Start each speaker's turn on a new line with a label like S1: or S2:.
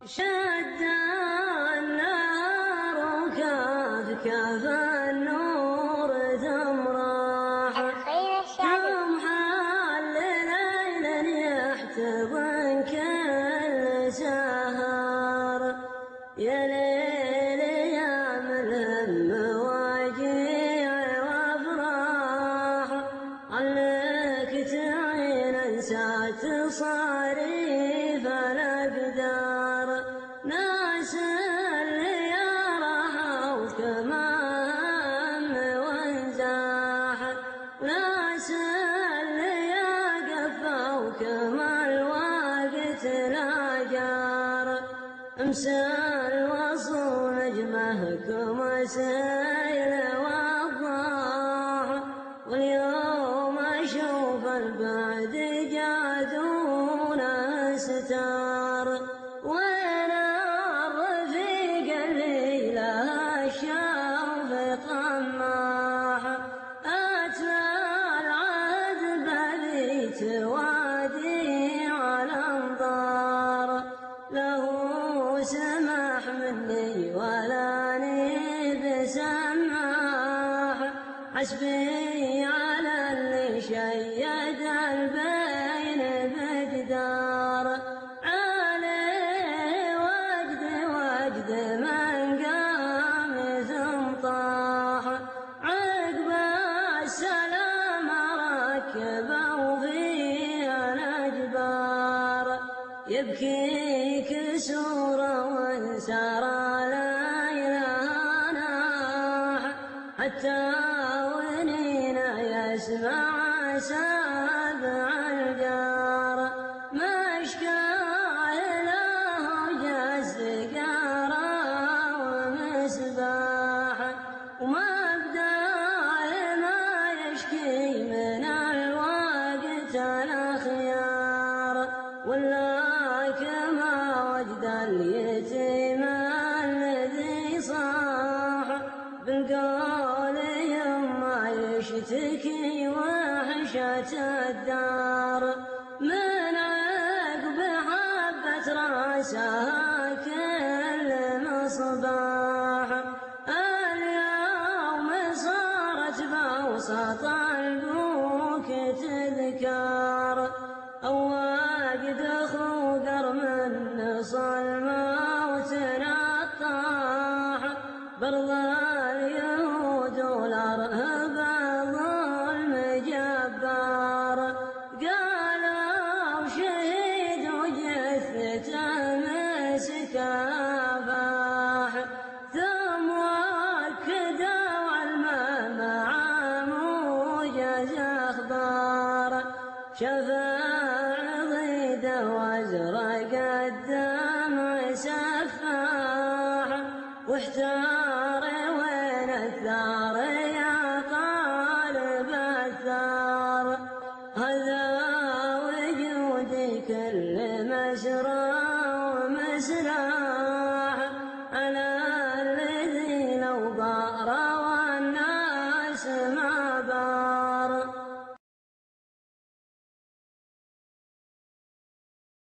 S1: شد النار وكاف كاف النور ثم راح ثم حل ليلا يحتضن كل سهر يا ليل يا ملهم واجيع وافراح عليك تعين انسات صريف الاقدار ناس اللي راحوا كما هم وانزاح ناس اللي قفوا كما الوقت لا جار امسى الوصل نجمهكم سيل وضاح واليوم اشوف البعد جادون ستار وين الرفيق اللي له الشوف طماح اتلى العهد بذيت وادي على انظار له سمح مني ولا نيب سماح حسبي على اللي شيد البين بجدار عليه وجد من قام ثم طاح عقب السلام ركبوا في الاجبار يبكي كسور وانسار ليلها ناح حتى ونينا يسمع سابع الجار مشكاه له جز قارا ومسباح وما بداه ما يشكي من الوقت الاخيار ولا كما وجد اليتيم الذي صاح بالقول يما يشتكي وحشة الدار من عقب حبة راسها كل مصباح اليوم صارت بوسط البوك تذكار أواجد خوقر من الموت نطاح برضى اليهود والارهب ظلم جبار قالوا شهيد وجثته مسكها فاح ثم وكدوا الماء مع موجز اخبار شفاع ضيده وازرق الدمع سفاح واحتاج